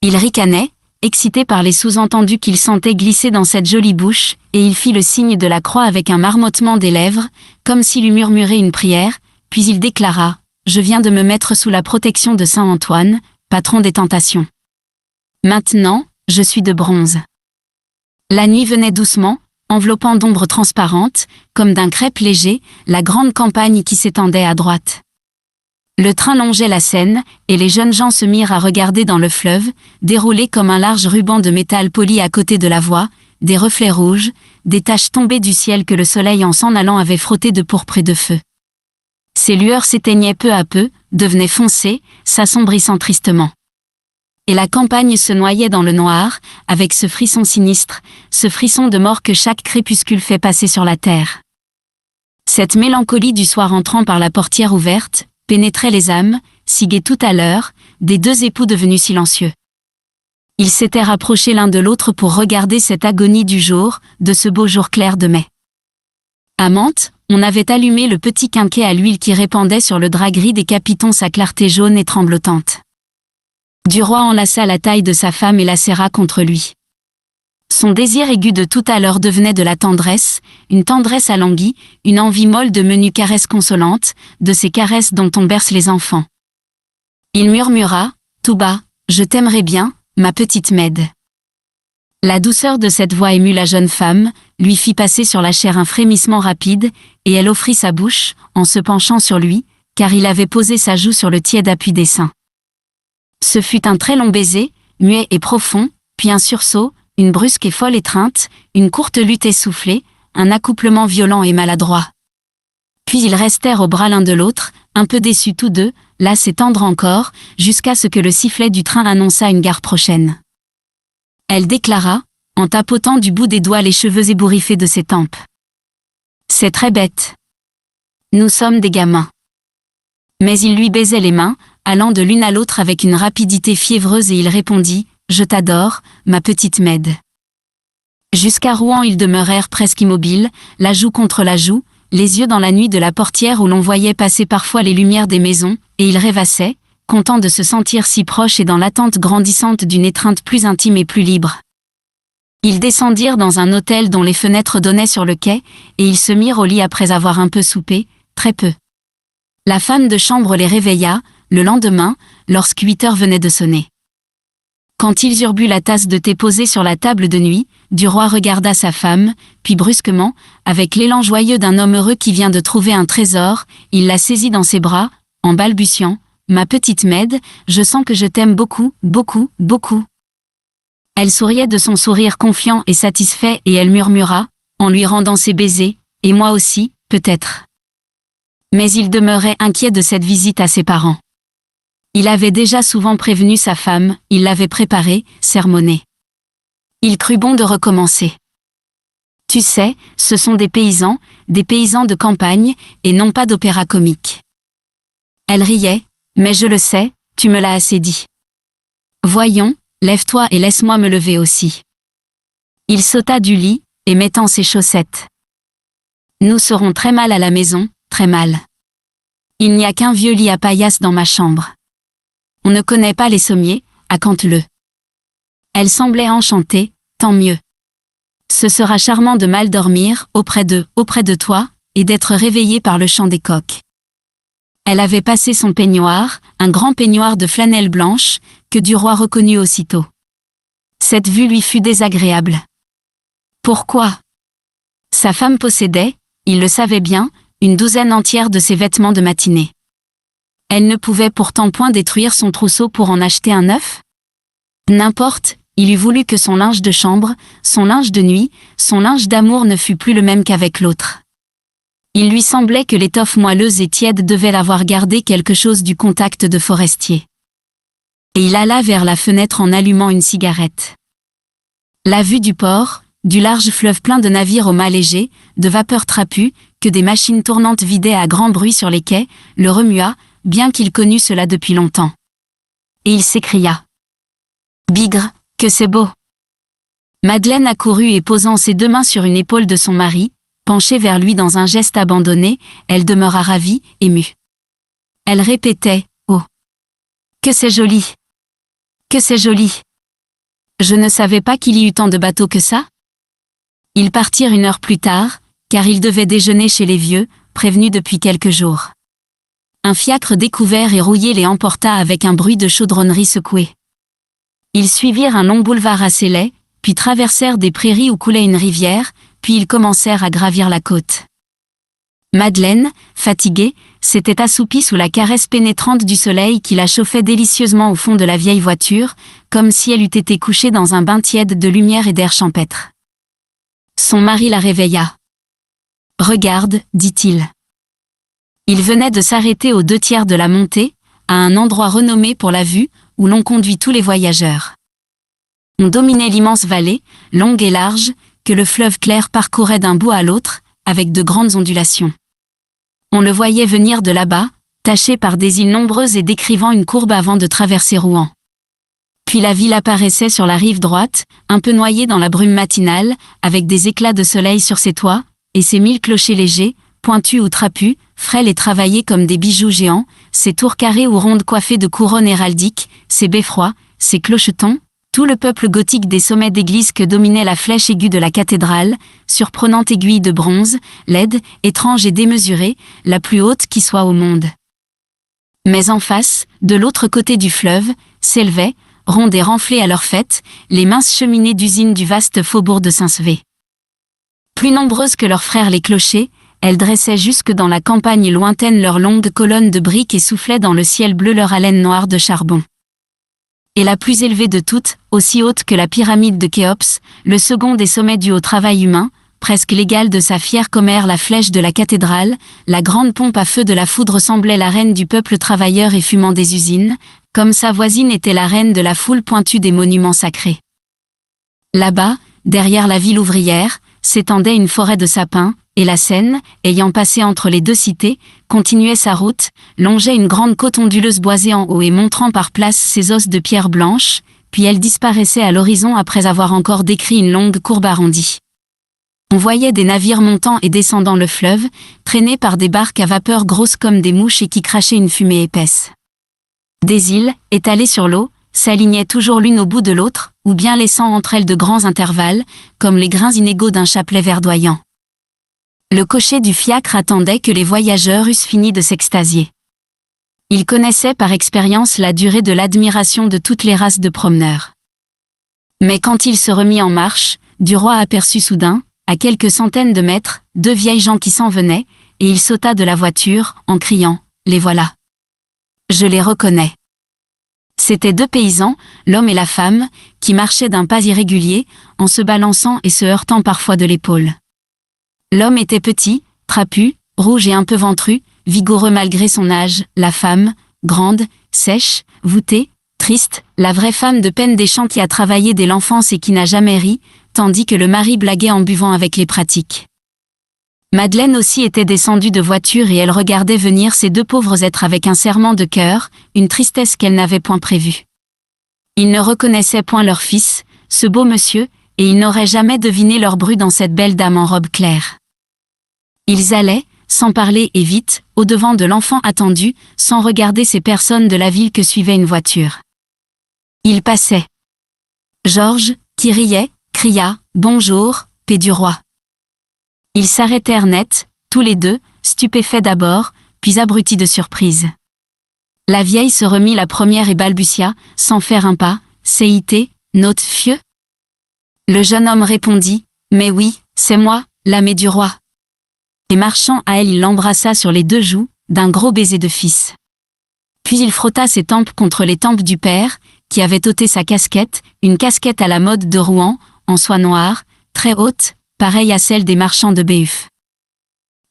Il ricanait, excité par les sous-entendus qu'il sentait glisser dans cette jolie bouche, et il fit le signe de la croix avec un marmottement des lèvres, comme s'il eût murmuré une prière, puis il déclara, « Je viens de me mettre sous la protection de Saint Antoine, patron des tentations. Maintenant, je suis de bronze. » La nuit venait doucement, enveloppant d'ombres transparentes, comme d'un crêpe léger, la grande campagne qui s'étendait à droite. Le train longeait la Seine, et les jeunes gens se mirent à regarder dans le fleuve, déroulé comme un large ruban de métal poli à côté de la voie, des reflets rouges, des taches tombées du ciel que le soleil en s'en allant avait frotté de pourpre et de feu. Ces lueurs s'éteignaient peu à peu, devenaient foncées, s'assombrissant tristement. Et la campagne se noyait dans le noir, avec ce frisson sinistre, ce frisson de mort que chaque crépuscule fait passer sur la terre. Cette mélancolie du soir entrant par la portière ouverte, pénétrait les âmes, si gaies tout à l'heure, des deux époux devenus silencieux. Ils s'étaient rapprochés l'un de l'autre pour regarder cette agonie du jour, de ce beau jour clair de mai. À Mantes, on avait allumé le petit quinquet à l'huile qui répandait sur le drap gris des capitons sa clarté jaune et tremblotante. Duroy enlaça la taille de sa femme et la serra contre lui. Son désir aigu de tout à l'heure devenait de la tendresse, une tendresse alanguie, une envie molle de menues caresses consolantes, de ces caresses dont on berce les enfants. Il murmura, tout bas, « Je t'aimerais bien, ma petite Mède. » La douceur de cette voix émut la jeune femme, lui fit passer sur la chair un frémissement rapide, et elle offrit sa bouche, en se penchant sur lui, car il avait posé sa joue sur le tiède appui des seins. Ce fut un très long baiser, muet et profond, puis un sursaut, une brusque et folle étreinte, une courte lutte essoufflée, un accouplement violent et maladroit. Puis ils restèrent au bras l'un de l'autre, un peu déçus tous deux, las et tendres encore, jusqu'à ce que le sifflet du train annonça une gare prochaine. Elle déclara, en tapotant du bout des doigts les cheveux ébouriffés de ses tempes. « C'est très bête. Nous sommes des gamins. » Mais il lui baisait les mains, allant de l'une à l'autre avec une rapidité fiévreuse et il répondit, « Je t'adore, ma petite Mède. » Jusqu'à Rouen ils demeurèrent presque immobiles, la joue contre la joue, les yeux dans la nuit de la portière où l'on voyait passer parfois les lumières des maisons, et ils rêvassaient, contents de se sentir si proches et dans l'attente grandissante d'une étreinte plus intime et plus libre. Ils descendirent dans un hôtel dont les fenêtres donnaient sur le quai, et ils se mirent au lit après avoir un peu soupé, très peu. La femme de chambre les réveilla, le lendemain, lorsque 8 heures venaient de sonner. Quand ils eurent bu la tasse de thé posée sur la table de nuit, Duroy regarda sa femme, puis brusquement, avec l'élan joyeux d'un homme heureux qui vient de trouver un trésor, il la saisit dans ses bras, en balbutiant, « Ma petite Mède, je sens que je t'aime beaucoup, beaucoup, beaucoup. » Elle souriait de son sourire confiant et satisfait et elle murmura, en lui rendant ses baisers, « Et moi aussi, peut-être. » Mais il demeurait inquiet de cette visite à ses parents. Il avait déjà souvent prévenu sa femme, il l'avait préparée, sermonnée. Il crut bon de recommencer. « Tu sais, ce sont des paysans de campagne, et non pas d'opéra comique. » Elle riait, « Mais je le sais, tu me l'as assez dit. Voyons, lève-toi et laisse-moi me lever aussi. » Il sauta du lit, et mettant ses chaussettes. « Nous serons très mal à la maison, très mal. Il n'y a qu'un vieux lit à paillasse dans ma chambre. On ne connaît pas les sommiers, accante-le. » Elle semblait enchantée, tant mieux. Ce sera charmant de mal dormir, auprès de toi, et d'être réveillée par le chant des coqs. Elle avait passé son peignoir, un grand peignoir de flanelle blanche, que Duroy reconnut aussitôt. Cette vue lui fut désagréable. Pourquoi ? Sa femme possédait, il le savait bien, une douzaine entière de ses vêtements de matinée. Elle ne pouvait pourtant point détruire son trousseau pour en acheter un neuf ? N'importe, il eût voulu que son linge de chambre, son linge de nuit, son linge d'amour ne fût plus le même qu'avec l'autre. Il lui semblait que l'étoffe moelleuse et tiède devait avoir gardé quelque chose du contact de Forestier. Et il alla vers la fenêtre en allumant une cigarette. La vue du port, du large fleuve plein de navires aux mâts légers, de vapeurs trapues, que des machines tournantes vidaient à grand bruit sur les quais, le remua, bien qu'il connût cela depuis longtemps. Et il s'écria. « Bigre, que c'est beau !» Madeleine accourut et posant ses deux mains sur une épaule de son mari, penchée vers lui dans un geste abandonné, elle demeura ravie, émue. Elle répétait « Oh ! Que c'est joli ! Que c'est joli ! Je ne savais pas qu'il y eût tant de bateaux que ça ?» Ils partirent 1 heure plus tard, car ils devaient déjeuner chez les vieux, prévenus depuis quelques jours. Un fiacre découvert et rouillé les emporta avec un bruit de chaudronnerie secouée. Ils suivirent un long boulevard assez laid, puis traversèrent des prairies où coulait une rivière, puis ils commencèrent à gravir la côte. Madeleine, fatiguée, s'était assoupie sous la caresse pénétrante du soleil qui la chauffait délicieusement au fond de la vieille voiture, comme si elle eût été couchée dans un bain tiède de lumière et d'air champêtre. Son mari la réveilla. « Regarde, dit-il. » Il venait de s'arrêter aux 2/3 de la montée, à un endroit renommé pour la vue, où l'on conduit tous les voyageurs. On dominait l'immense vallée, longue et large, que le fleuve clair parcourait d'un bout à l'autre, avec de grandes ondulations. On le voyait venir de là-bas, taché par des îles nombreuses et décrivant une courbe avant de traverser Rouen. Puis la ville apparaissait sur la rive droite, un peu noyée dans la brume matinale, avec des éclats de soleil sur ses toits, et ses 1000 clochers légers, pointus ou trapus, frêles et travaillés comme des bijoux géants, ses tours carrées ou rondes coiffées de couronnes héraldiques, ses beffrois, ses clochetons, tout le peuple gothique des sommets d'église que dominait la flèche aiguë de la cathédrale, surprenante aiguille de bronze, laide, étrange et démesurée, la plus haute qui soit au monde. Mais en face, de l'autre côté du fleuve, s'élevaient, rondes et renflées à leur fête, les minces cheminées d'usines du vaste faubourg de Saint-Sevé. Plus nombreuses que leurs frères les clochers, elles dressaient jusque dans la campagne lointaine leurs longues colonnes de briques et soufflaient dans le ciel bleu leur haleine noire de charbon. Et la plus élevée de toutes, aussi haute que la pyramide de Khéops, le second des sommets dus au travail humain, presque l'égal de sa fière commère la flèche de la cathédrale, la grande pompe à feu de la foudre semblait la reine du peuple travailleur et fumant des usines, comme sa voisine était la reine de la foule pointue des monuments sacrés. Là-bas, derrière la ville ouvrière, s'étendait une forêt de sapins, et la Seine, ayant passé entre les deux cités, continuait sa route, longeait une grande côte onduleuse boisée en haut et montrant par places ses os de pierre blanche, puis elle disparaissait à l'horizon après avoir encore décrit une longue courbe arrondie. On voyait des navires montant et descendant le fleuve, traînés par des barques à vapeur grosses comme des mouches et qui crachaient une fumée épaisse. Des îles, étalées sur l'eau, s'alignaient toujours l'une au bout de l'autre, ou bien laissant entre elles de grands intervalles, comme les grains inégaux d'un chapelet verdoyant. Le cocher du fiacre attendait que les voyageurs eussent fini de s'extasier. Il connaissait par expérience la durée de l'admiration de toutes les races de promeneurs. Mais quand il se remit en marche, Duroy aperçut soudain, à quelques centaines de mètres, 2 vieilles gens qui s'en venaient, et il sauta de la voiture, en criant « Les voilà !» Je les reconnais. C'étaient 2 paysans, l'homme et la femme, qui marchaient d'un pas irrégulier, en se balançant et se heurtant parfois de l'épaule. L'homme était petit, trapu, rouge et un peu ventru, vigoureux malgré son âge, la femme, grande, sèche, voûtée, triste, la vraie femme de peine des champs qui a travaillé dès l'enfance et qui n'a jamais ri, tandis que le mari blaguait en buvant avec les pratiques. Madeleine aussi était descendue de voiture et elle regardait venir ces 2 pauvres êtres avec un serrement de cœur, une tristesse qu'elle n'avait point prévue. Ils ne reconnaissaient point leur fils, ce beau monsieur, et ils n'auraient jamais deviné leur bru dans cette belle dame en robe claire. Ils allaient, sans parler et vite, au-devant de l'enfant attendu, sans regarder ces personnes de la ville que suivait une voiture. Ils passaient. Georges, qui riait, cria « Bonjour, paix du roi !» Ils s'arrêtèrent net, tous les 2, stupéfaits d'abord, puis abrutis de surprise. La vieille se remit la première et balbutia, sans faire un pas, « C'est notre fieu ?» Le jeune homme répondit, « Mais oui, c'est moi, l'âme du roi. » Et marchant à elle il l'embrassa sur les 2 joues, d'un gros baiser de fils. Puis il frotta ses tempes contre les tempes du père, qui avait ôté sa casquette, une casquette à la mode de Rouen, en soie noire, très haute, pareille à celle des marchands de Béhuf.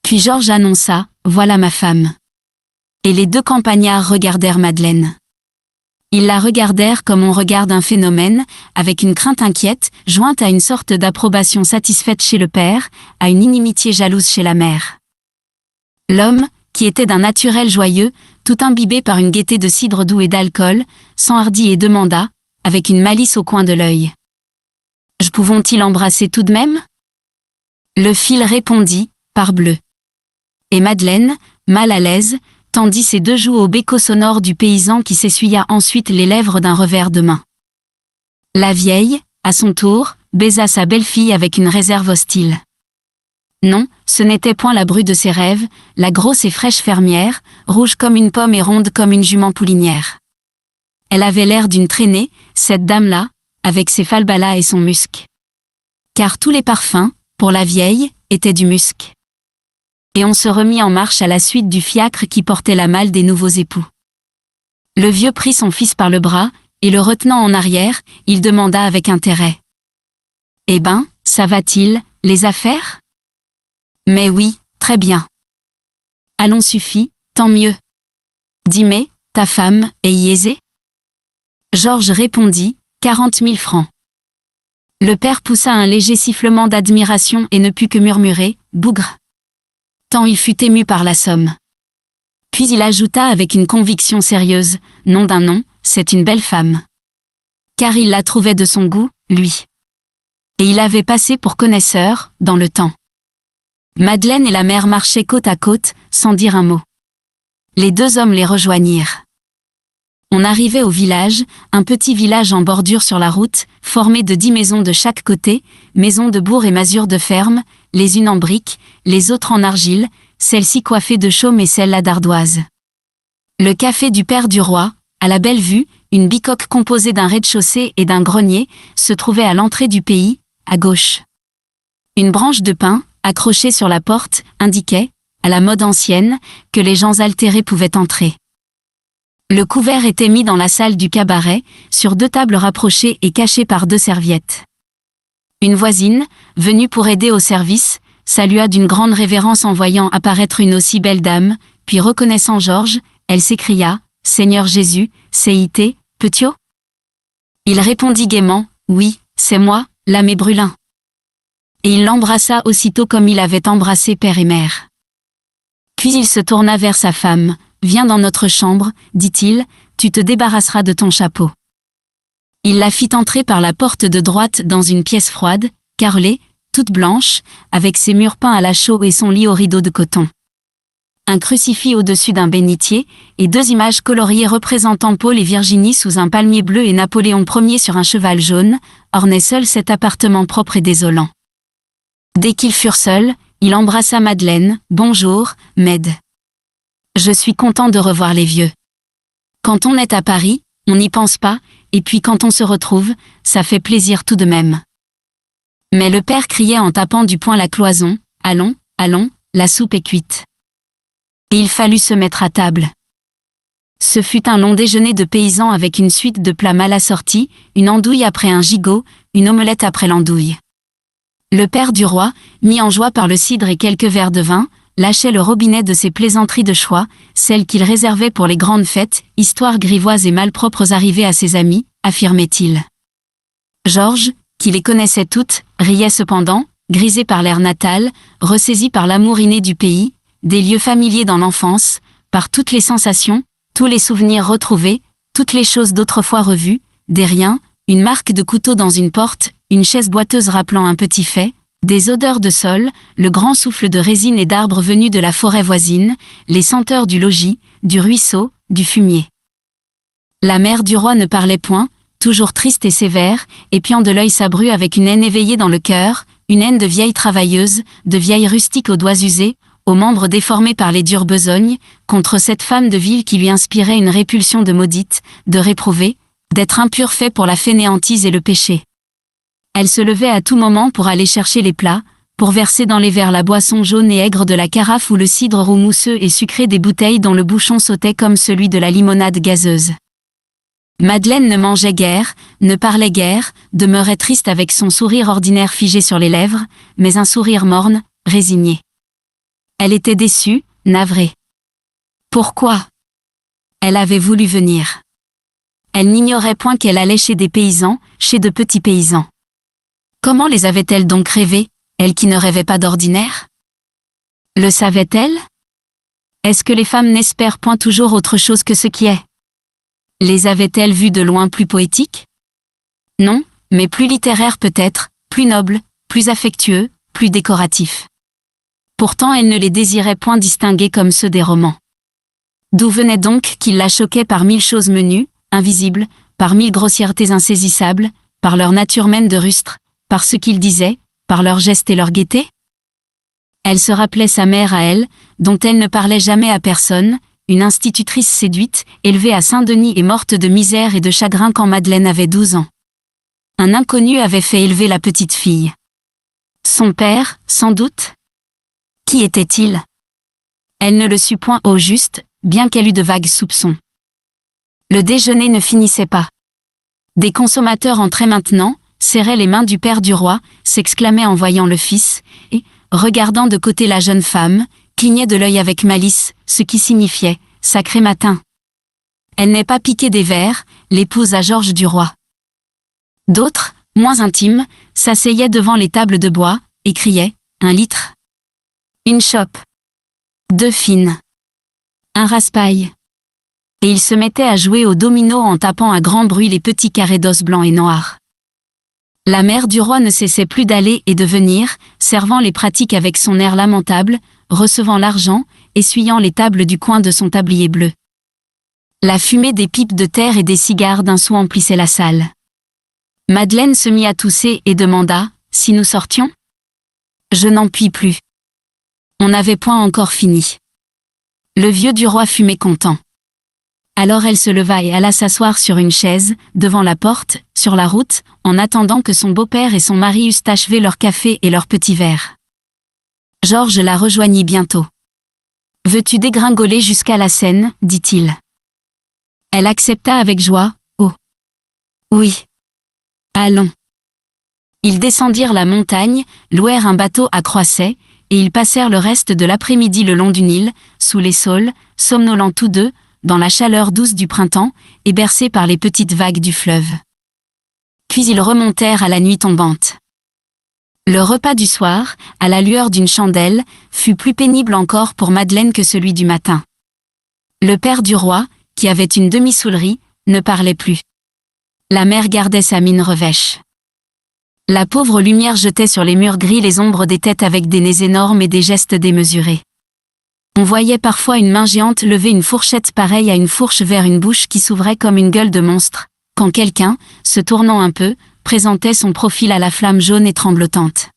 Puis Georges annonça, « Voilà ma femme. » Et les 2 campagnards regardèrent Madeleine. Ils la regardèrent comme on regarde un phénomène, avec une crainte inquiète, jointe à une sorte d'approbation satisfaite chez le père, à une inimitié jalouse chez la mère. L'homme, qui était d'un naturel joyeux, tout imbibé par une gaieté de cidre doux et d'alcool, s'enhardit et demanda, avec une malice au coin de l'œil. « Je pouvons-ils embrasser tout de même ?» Le fil répondit, « Parbleu !» Et Madeleine, mal à l'aise, tendit ses deux joues au béco sonore du paysan qui s'essuya ensuite les lèvres d'un revers de main. La vieille, à son tour, baisa sa belle-fille avec une réserve hostile. Non, ce n'était point la bru de ses rêves, la grosse et fraîche fermière, rouge comme une pomme et ronde comme une jument poulinière. Elle avait l'air d'une traînée, cette dame-là, avec ses falbalas et son musc. Car tous les parfums, pour la vieille, étaient du musc. Et on se remit en marche à la suite du fiacre qui portait la malle des nouveaux époux. Le vieux prit son fils par le bras, et le retenant en arrière, il demanda avec intérêt. « Eh ben, ça va-t-il, les affaires ? » « Mais oui, très bien. »« Allons suffit, tant mieux. » Dis mais, ta femme, est y aisée ? Georges répondit, 40 000 francs. Le père poussa un léger sifflement d'admiration et ne put que murmurer, bougre. Tant il fut ému par la somme. Puis il ajouta avec une conviction sérieuse, nom d'un nom, c'est une belle femme. Car il la trouvait de son goût, lui. Et il avait passé pour connaisseur, dans le temps. Madeleine et la mère marchaient côte à côte, sans dire un mot. Les deux hommes les rejoignirent. On arrivait au village, un petit village en bordure sur la route, formé de 10 maisons de chaque côté, maisons de bourg et masures de ferme, les unes en briques, les autres en argile, celles-ci coiffées de chaume et celles-là d'ardoise. Le café du père du roi, à la belle vue, une bicoque composée d'un rez-de-chaussée et d'un grenier, se trouvait à l'entrée du pays, à gauche. Une branche de pin, accrochée sur la porte, indiquait, à la mode ancienne, que les gens altérés pouvaient entrer. Le couvert était mis dans la salle du cabaret, sur 2 tables rapprochées et cachées par 2 serviettes. Une voisine, venue pour aider au service, salua d'une grande révérence en voyant apparaître une aussi belle dame, puis reconnaissant Georges, elle s'écria, « Seigneur Jésus, C.I.T., Petiot ?» Il répondit gaiement, « Oui, c'est moi, l'âme Brulin. » Et il l'embrassa aussitôt comme il avait embrassé père et mère. Puis il se tourna vers sa femme, « Viens dans notre chambre, dit-il, tu te débarrasseras de ton chapeau. » Il la fit entrer par la porte de droite dans une pièce froide, carrelée, toute blanche, avec ses murs peints à la chaux et son lit aux rideaux de coton. Un crucifix au-dessus d'un bénitier, et 2 images coloriées représentant Paul et Virginie sous un palmier bleu et Napoléon Ier sur un cheval jaune, ornaient seul cet appartement propre et désolant. Dès qu'ils furent seuls, il embrassa Madeleine, « Bonjour, Med. Je suis content de revoir les vieux. Quand on est à Paris, on n'y pense pas, et puis quand on se retrouve, ça fait plaisir tout de même. » Mais le père criait en tapant du poing la cloison, « Allons, allons, la soupe est cuite. » Et il fallut se mettre à table. Ce fut un long déjeuner de paysans avec une suite de plats mal assortis, une andouille après un gigot, une omelette après l'andouille. Le père du roi, mis en joie par le cidre et quelques verres de vin, lâchait le robinet de ses plaisanteries de choix, celles qu'il réservait pour les grandes fêtes, histoires grivoises et malpropres arrivées à ses amis, affirmait-il. Georges, qui les connaissait toutes, riait cependant, grisé par l'air natal, ressaisi par l'amour inné du pays, des lieux familiers dans l'enfance, par toutes les sensations, tous les souvenirs retrouvés, toutes les choses d'autrefois revues, des riens, une marque de couteau dans une porte, une chaise boiteuse rappelant un petit fait, des odeurs de sol, le grand souffle de résine et d'arbres venus de la forêt voisine, les senteurs du logis, du ruisseau, du fumier. La mère du roi ne parlait point, toujours triste et sévère, épiant de l'œil sa bru avec une haine éveillée dans le cœur, une haine de vieille travailleuse, de vieille rustique aux doigts usés, aux membres déformés par les dures besognes, contre cette femme de ville qui lui inspirait une répulsion de maudite, de réprouvée, d'être impure fait pour la fainéantise et le péché. Elle se levait à tout moment pour aller chercher les plats, pour verser dans les verres la boisson jaune et aigre de la carafe ou le cidre roux mousseux et sucré des bouteilles dont le bouchon sautait comme celui de la limonade gazeuse. Madeleine ne mangeait guère, ne parlait guère, demeurait triste avec son sourire ordinaire figé sur les lèvres, mais un sourire morne, résigné. Elle était déçue, navrée. Pourquoi ? Elle avait voulu venir. Elle n'ignorait point qu'elle allait chez des paysans, chez de petits paysans. Comment les avait-elle donc rêvés, elle qui ne rêvait pas d'ordinaire? Le savait-elle? Est-ce que les femmes n'espèrent point toujours autre chose que ce qui est? Les avait-elle vues de loin plus poétiques? Non, mais plus littéraires peut-être, plus nobles, plus affectueux, plus décoratifs. Pourtant elle ne les désirait point distinguer comme ceux des romans. D'où venait donc qu'il la choquait par mille choses menues, invisibles, par mille grossièretés insaisissables, par leur nature même de rustre, par ce qu'ils disaient, par leurs gestes et leur gaieté? Elle se rappelait sa mère à elle, dont elle ne parlait jamais à personne, une institutrice séduite, élevée à Saint-Denis et morte de misère et de chagrin quand Madeleine avait 12 ans. Un inconnu avait fait élever la petite fille. Son père, sans doute? Qui était-il? Elle ne le sut point au juste, bien qu'elle eût de vagues soupçons. Le déjeuner ne finissait pas. Des consommateurs entraient maintenant, serraient les mains du père du roi, s'exclamaient en voyant le fils, et, regardant de côté la jeune femme, clignaient de l'œil avec malice, ce qui signifiait « Sacré matin !» Elle n'est pas piquée des vers, l'épouse à Georges du roi. D'autres, moins intimes, s'asseyaient devant les tables de bois, et criaient « 1 litre !» Une chope. 2 fines. 1 raspail. Et ils se mettaient à jouer au domino en tapant à grand bruit les petits carrés d'os blancs et noirs. La mère du roi ne cessait plus d'aller et de venir, servant les pratiques avec son air lamentable, recevant l'argent, essuyant les tables du coin de son tablier bleu. La fumée des pipes de terre et des cigares d'un seau emplissait la salle. Madeleine se mit à tousser et demanda « Si nous sortions ?» Je n'en puis plus. On n'avait point encore fini. Le vieux du roi fut mécontent. Alors elle se leva et alla s'asseoir sur une chaise, devant la porte, sur la route, en attendant que son beau-père et son mari eussent achevé leur café et leur petit verre. Georges la rejoignit bientôt. « Veux-tu dégringoler jusqu'à la Seine ?» dit-il. Elle accepta avec joie. « Oh ! Oui. Allons. » Ils descendirent la montagne, louèrent un bateau à Croisset, et ils passèrent le reste de l'après-midi le long du Nil, sous les saules, somnolents tous deux, dans la chaleur douce du printemps, et bercés par les petites vagues du fleuve. Puis ils remontèrent à la nuit tombante. Le repas du soir, à la lueur d'une chandelle, fut plus pénible encore pour Madeleine que celui du matin. Le père du roi, qui avait une demi-soulerie, ne parlait plus. La mère gardait sa mine revêche. La pauvre lumière jetait sur les murs gris les ombres des têtes avec des nez énormes et des gestes démesurés. On voyait parfois une main géante lever une fourchette pareille à une fourche vers une bouche qui s'ouvrait comme une gueule de monstre, quand quelqu'un, se tournant un peu, présentait son profil à la flamme jaune et tremblotante.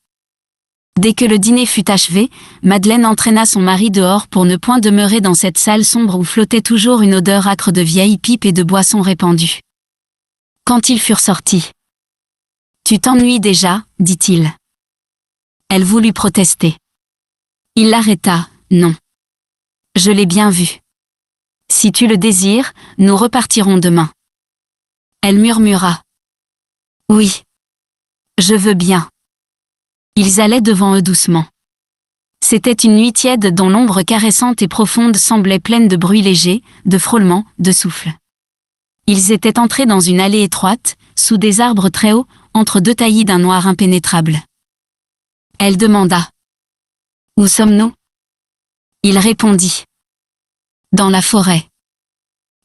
Dès que le dîner fut achevé, Madeleine entraîna son mari dehors pour ne point demeurer dans cette salle sombre où flottait toujours une odeur âcre de vieilles pipes et de boissons répandues. Quand ils furent sortis. « Tu t'ennuies déjà, dit-il. » Elle voulut protester. Il l'arrêta, « Non. Je l'ai bien vu. Si tu le désires, nous repartirons demain. » Elle murmura. « Oui. Je veux bien. » Ils allaient devant eux doucement. C'était une nuit tiède dont l'ombre caressante et profonde semblait pleine de bruits légers, de frôlements, de souffles. Ils étaient entrés dans une allée étroite, sous des arbres très hauts, entre 2 taillis d'un noir impénétrable. Elle demanda. « Où sommes-nous » Il répondit. « Dans la forêt. »«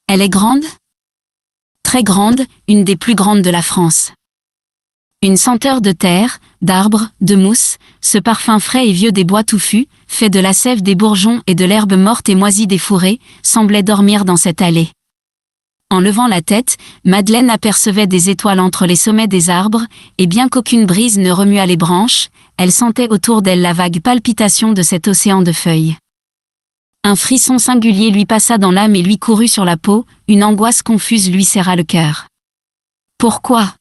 Elle est grande ?»« Très grande, une des plus grandes de la France. » Une senteur de terre, d'arbres, de mousse, ce parfum frais et vieux des bois touffus, fait de la sève des bourgeons et de l'herbe morte et moisie des fourrés, semblait dormir dans cette allée. En levant la tête, Madeleine apercevait des étoiles entre les sommets des arbres, et bien qu'aucune brise ne remuât les branches, elle sentait autour d'elle la vague palpitation de cet océan de feuilles. Un frisson singulier lui passa dans l'âme et lui courut sur la peau, une angoisse confuse lui serra le cœur. Pourquoi ?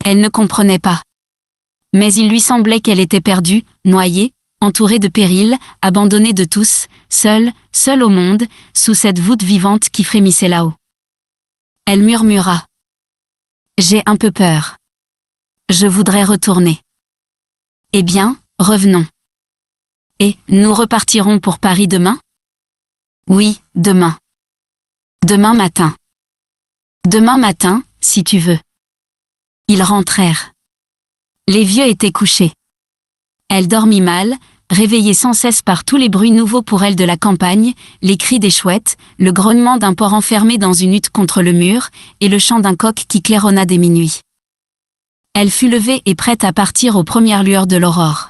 Elle ne comprenait pas. Mais il lui semblait qu'elle était perdue, noyée, entourée de périls, abandonnée de tous, seule au monde, sous cette voûte vivante qui frémissait là-haut. Elle murmura. « J'ai un peu peur. Je voudrais retourner. » « Eh bien, revenons. »« Et, nous repartirons pour Paris demain ?»« Oui, demain. Demain matin. » Demain matin, si tu veux. Ils rentrèrent. Les vieux étaient couchés. Elle dormit mal, réveillée sans cesse par tous les bruits nouveaux pour elle de la campagne, les cris des chouettes, le grognement d'un porc enfermé dans une hutte contre le mur, et le chant d'un coq qui claironna dès minuit. Elle fut levée et prête à partir aux premières lueurs de l'aurore.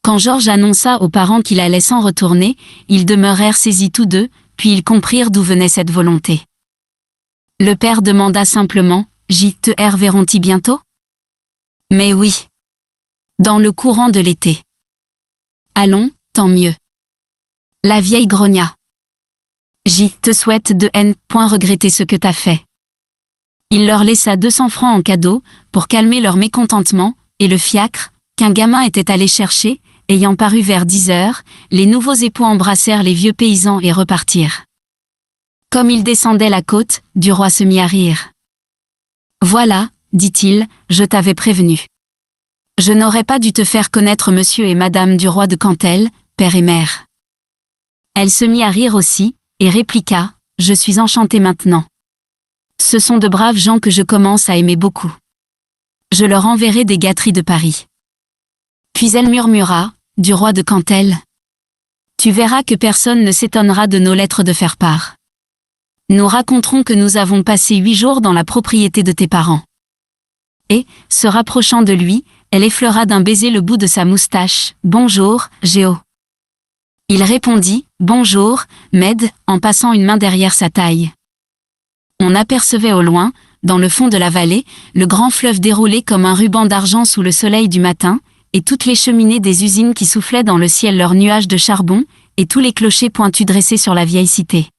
Quand Georges annonça aux parents qu'il allait s'en retourner, ils demeurèrent saisis tous deux, puis ils comprirent d'où venait cette volonté. Le père demanda simplement, « J.T.R. verront-ils bientôt ?» Mais oui. Dans le courant de l'été. Allons, tant mieux. La vieille grogna. J te souhaite de N. regretter ce que t'as fait. Il leur laissa 200 francs en cadeau, pour calmer leur mécontentement, et le fiacre, qu'un gamin était allé chercher, ayant paru vers 10 heures, les nouveaux époux embrassèrent les vieux paysans et repartirent. Comme ils descendaient la côte, Duroy se mit à rire. Voilà, dit-il, je t'avais prévenu. Je n'aurais pas dû te faire connaître monsieur et madame Duroy de Cantel, père et mère. Elle se mit à rire aussi, et répliqua, je suis enchantée maintenant. Ce sont de braves gens que je commence à aimer beaucoup. Je leur enverrai des gâteries de Paris. Puis elle murmura, Duroy de Cantel. Tu verras que personne ne s'étonnera de nos lettres de faire-part. Nous raconterons que nous avons passé 8 jours dans la propriété de tes parents. Et, se rapprochant de lui, elle effleura d'un baiser le bout de sa moustache. Bonjour, Géo. Il répondit, bonjour, Med, en passant une main derrière sa taille. On apercevait au loin, dans le fond de la vallée, le grand fleuve déroulé comme un ruban d'argent sous le soleil du matin, et toutes les cheminées des usines qui soufflaient dans le ciel leurs nuages de charbon, et tous les clochers pointus dressés sur la vieille cité.